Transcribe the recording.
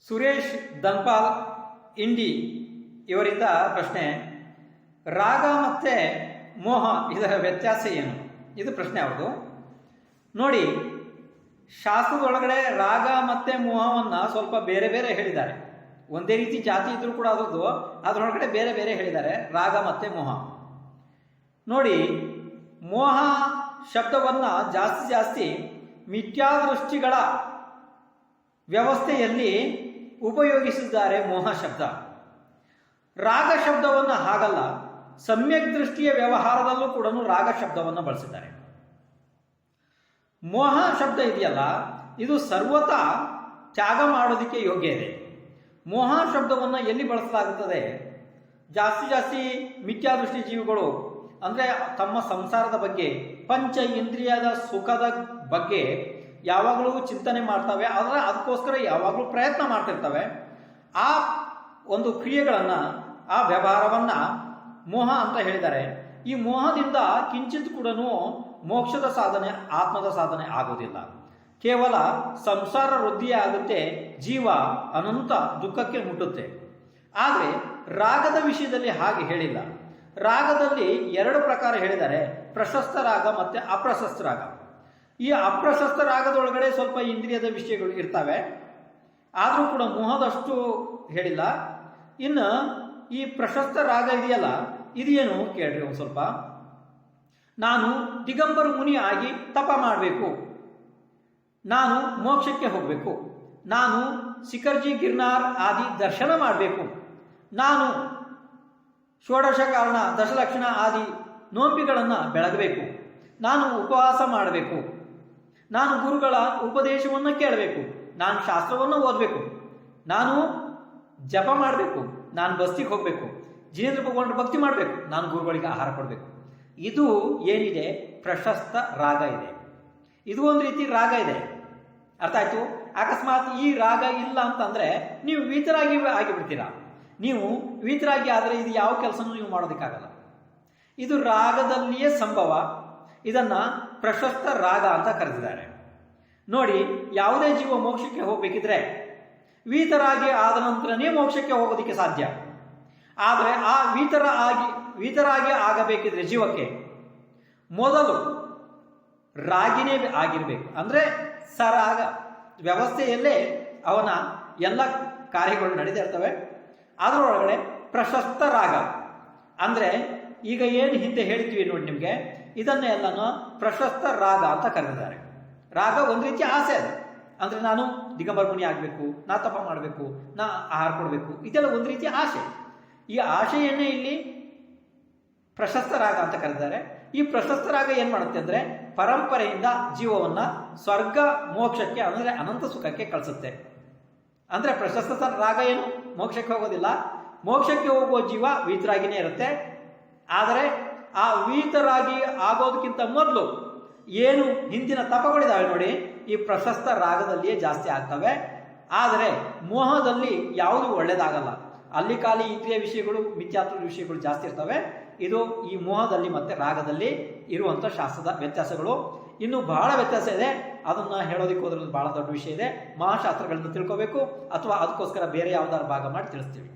ಸುರೇಶ್ ಧನ್ಪಾಲ್ ಇಂಡಿ ಇವರಿಂದ ಪ್ರಶ್ನೆ, ರಾಗ ಮತ್ತು ಮೋಹ ಇದರ ವ್ಯತ್ಯಾಸ ಏನು? ಇದು ಪ್ರಶ್ನೆ ಅವ್ರದ್ದು. ನೋಡಿ, ಶಾಸ್ತ್ರದೊಳಗಡೆ ರಾಗ ಮತ್ತು ಮೋಹವನ್ನು ಸ್ವಲ್ಪ ಬೇರೆ ಬೇರೆ ಹೇಳಿದ್ದಾರೆ. ಒಂದೇ ರೀತಿ ಜಾತಿ ಇದ್ರೂ ಕೂಡ ಅದರೊಳಗಡೆ ಬೇರೆ ಬೇರೆ ಹೇಳಿದ್ದಾರೆ ರಾಗ ಮತ್ತು ಮೋಹ. ನೋಡಿ, ಮೋಹ ಶಬ್ದವನ್ನು ಜಾಸ್ತಿ ಮಿಥ್ಯಾದೃಷ್ಟಿಗಳ ವ್ಯವಸ್ಥೆಯಲ್ಲಿ ಉಪಯೋಗಿಸಿದ್ದಾರೆ ಮೋಹ ಶಬ್ದ. ರಾಗ ಶಬ್ದವನ್ನು ಹಾಗಲ್ಲ, ಸಮ್ಯಕ್ ದೃಷ್ಟಿಯ ವ್ಯವಹಾರದಲ್ಲೂ ಕೂಡ ರಾಗ ಶಬ್ದವನ್ನು ಬಳಸಿದ್ದಾರೆ. ಮೋಹ ಶಬ್ದ ಇದೆಯಲ್ಲ, ಇದು ಸರ್ವತಾ ತ್ಯಾಗ ಮಾಡೋದಕ್ಕೆ ಯೋಗ್ಯ ಇದೆ. ಮೋಹ ಶಬ್ದವನ್ನು ಎಲ್ಲಿ ಬಳಸಲಾಗುತ್ತದೆ? ಜಾಸ್ತಿ ಮಿಥ್ಯಾದೃಷ್ಟಿ ಜೀವಿಗಳು ಅಂದರೆ ತಮ್ಮ ಸಂಸಾರದ ಬಗ್ಗೆ, ಪಂಚ ಇಂದ್ರಿಯದ ಸುಖದ ಬಗ್ಗೆ ಯಾವಾಗಲೂ ಚಿಂತನೆ ಮಾಡ್ತವೆ, ಆದರೆ ಅದಕ್ಕೋಸ್ಕರ ಯಾವಾಗಲೂ ಪ್ರಯತ್ನ ಮಾಡ್ತಿರ್ತವೆ. ಆ ಒಂದು ಕ್ರಿಯೆಗಳನ್ನು, ಆ ವ್ಯವಹಾರವನ್ನು ಮೋಹ ಅಂತ ಹೇಳಿದ್ದಾರೆ. ಈ ಮೋಹದಿಂದ ಕಿಂಚಿತ್ ಕೂಡ ಮೋಕ್ಷದ ಸಾಧನೆ, ಆತ್ಮದ ಸಾಧನೆ ಆಗೋದಿಲ್ಲ. ಕೇವಲ ಸಂಸಾರ ವೃದ್ಧಿಯೇ ಆಗುತ್ತೆ, ಜೀವ ಅನಂತ ದುಃಖಕ್ಕೆ ಮುಟ್ಟುತ್ತೆ. ಆದರೆ ರಾಗದ ವಿಷಯದಲ್ಲಿ ಹಾಗೆ ಹೇಳಿಲ್ಲ. ರಾಗದಲ್ಲಿ ಎರಡು ಪ್ರಕಾರ ಹೇಳಿದ್ದಾರೆ, ಪ್ರಶಸ್ತ ರಾಗ ಮತ್ತು ಅಪ್ರಶಸ್ತ ರಾಗ. ಈ ಅಪ್ರಶಸ್ತ ರಾಗದೊಳಗಡೆ ಸ್ವಲ್ಪ ಇಂದ್ರಿಯದ ವಿಷಯಗಳು ಇರ್ತವೆ, ಆದರೂ ಕೂಡ ಮೋಹದಷ್ಟು ಹೇಳಿಲ್ಲ. ಇನ್ನು ಈ ಪ್ರಶಸ್ತ ರಾಗ ಇದೆಯಲ್ಲ, ಇದೇನು ಕೇಳ್ರಿ ಒಂದು ಸ್ವಲ್ಪ. ನಾನು ದಿಗಂಬರ ಮುನಿ ಆಗಿ ತಪ ಮಾಡಬೇಕು, ನಾನು ಮೋಕ್ಷಕ್ಕೆ ಹೋಗಬೇಕು, ನಾನು ಶಿಖರ್ಜಿ ಗಿರ್ನಾರ್ ಆದಿ ದರ್ಶನ ಮಾಡಬೇಕು, ನಾನು ಷೋಡಶ ಕಾರಣ ದಶಲಕ್ಷಣ ಆದಿ ನೋಂಪಿಗಳನ್ನು ಬೆಳಗಬೇಕು, ನಾನು ಉಪವಾಸ ಮಾಡಬೇಕು, ನಾನು ಗುರುಗಳ ಉಪದೇಶವನ್ನು ಕೇಳಬೇಕು, ನಾನು ಶಾಸ್ತ್ರವನ್ನು ಓದಬೇಕು, ನಾನು ಜಪ ಮಾಡಬೇಕು, ನಾನು ಬಸ್ತಿಗೆ ಹೋಗಬೇಕು, ಜಿನೇಂದ್ರ ಭಗವಾನ್ ಭಕ್ತಿ ಮಾಡಬೇಕು, ನಾನು ಗುರುಗಳಿಗೆ ಆಹಾರ ಕೊಡಬೇಕು. ಇದು ಏನಿದೆ ಪ್ರಶಸ್ತ ರಾಗ ಇದೆ. ಇದು ಒಂದು ರೀತಿ ರಾಗ ಇದೆ, ಅರ್ಥ ಆಯ್ತು? ಅಕಸ್ಮಾತ್ ಈ ರಾಗ ಇಲ್ಲ ಅಂತಂದರೆ ನೀವು ವೀತರಾಗಿ ಆಗಿಬಿಡ್ತೀರಾ. ನೀವು ವೀತರಾಗಿ ಆದರೆ ಇದು ಯಾವ ಕೆಲಸನೂ ನೀವು ಮಾಡೋದಕ್ಕಾಗಲ್ಲ. ಇದು ರಾಗದಲ್ಲಿಯೇ ಸಂಭವ. ಇದನ್ನು ಪ್ರಶಸ್ತ ರಾಗ ಅಂತ ಕರೆದಿದ್ದಾರೆ. ನೋಡಿ, ಯಾವುದೇ ಜೀವ ಮೋಕ್ಷಕ್ಕೆ ಹೋಗಬೇಕಿದ್ರೆ ವೀತರಾಗಿ ಆದ ನಂತರನೇ ಮೋಕ್ಷಕ್ಕೆ ಹೋಗೋದಕ್ಕೆ ಸಾಧ್ಯ. ಆದರೆ ಆ ವೀತರಾಗಿ ಆಗಬೇಕಿದ್ರೆ ಜೀವಕ್ಕೆ ಮೊದಲು ರಾಗಿನೇ ಆಗಿರಬೇಕು. ಅಂದರೆ ಸರಾಗ ವ್ಯವಸ್ಥೆಯಲ್ಲೇ ಅವನ ಎಲ್ಲ ಕಾರ್ಯಗಳು ನಡೆದಿರ್ತವೆ. ಅದರೊಳಗಡೆ ಪ್ರಶಸ್ತ ರಾಗ ಅಂದರೆ ಈಗ ಏನು ಹಿಂದೆ ಹೇಳ್ತೀವಿ ನೋಡಿ ನಿಮಗೆ, ಇದನ್ನೆಲ್ಲನೂ ಪ್ರಶಸ್ತ ರಾಗ ಅಂತ ಕರೆದಿದ್ದಾರೆ. ರಾಗ ಒಂದು ರೀತಿಯ ಆಸೆ ಅದು. ಅಂದರೆ ನಾನು ದಿಗಂಬರ ಮುನಿ ಆಗಬೇಕು, ನಾ ತಪ ಮಾಡಬೇಕು, ನಾ ಆಹಾರ ಕೊಡಬೇಕು, ಇದೆಲ್ಲ ಒಂದು ರೀತಿಯ ಆಸೆ. ಈ ಆಶೆಯನ್ನೇ ಇಲ್ಲಿ ಪ್ರಶಸ್ತ ರಾಗ ಅಂತ ಕರೆದಿದ್ದಾರೆ. ಈ ಪ್ರಶಸ್ತ ರಾಗ ಏನು ಮಾಡುತ್ತೆ ಅಂದರೆ ಪರಂಪರೆಯಿಂದ ಜೀವವನ್ನು ಸ್ವರ್ಗ ಮೋಕ್ಷಕ್ಕೆ ಅಂದರೆ ಅನಂತ ಸುಖಕ್ಕೆ ಕಳಿಸುತ್ತೆ. ಅಂದರೆ ಪ್ರಶಸ್ತ ರಾಗ ಏನು ಮೋಕ್ಷಕ್ಕೆ ಹೋಗೋದಿಲ್ಲ. ಮೋಕ್ಷಕ್ಕೆ ಹೋಗುವ ಜೀವ ವೀತರಾಗಿನೇ ಇರುತ್ತೆ. ಆದರೆ ಆ ವೀತರಾಗಿ ಆಗೋದಕ್ಕಿಂತ ಮೊದಲು ಏನು ಹಿಂದಿನ ತಪಗಳಿದ್ದಾವೆ ನೋಡಿ, ಈ ಪ್ರಶಸ್ತ ರಾಗದಲ್ಲಿಯೇ ಜಾಸ್ತಿ ಆಗ್ತವೆ. ಆದರೆ ಮೋಹದಲ್ಲಿ ಯಾವುದು ಒಳ್ಳೆಯದಾಗಲ್ಲ. ಅಲ್ಲಿ ಖಾಲಿ ಇಂದ್ರಿಯ ವಿಷಯಗಳು, ಮಿಥ್ಯಾತ್ವ ವಿಷಯಗಳು ಜಾಸ್ತಿ ಇರ್ತವೆ. ಇದು ಈ ಮೋಹದಲ್ಲಿ ಮತ್ತು ರಾಗದಲ್ಲಿ ಇರುವಂಥ ಶಾಸ್ತ್ರದ ವ್ಯತ್ಯಾಸಗಳು. ಇನ್ನೂ ಬಹಳ ವ್ಯತ್ಯಾಸ ಇದೆ, ಅದನ್ನು ಹೇಳೋದಕ್ಕೆ ಹೋದ್ರಲ್ಲಿ ಬಹಳ ದೊಡ್ಡ ವಿಷಯ ಇದೆ. ಮಹಾಶಾಸ್ತ್ರಗಳನ್ನು ತಿಳ್ಕೋಬೇಕು, ಅಥವಾ ಅದಕ್ಕೋಸ್ಕರ ಬೇರೆ ಯಾವುದಾದ್ರು ಭಾಗ ಮಾಡಿ ತಿಳಿಸ್ತೀವಿ.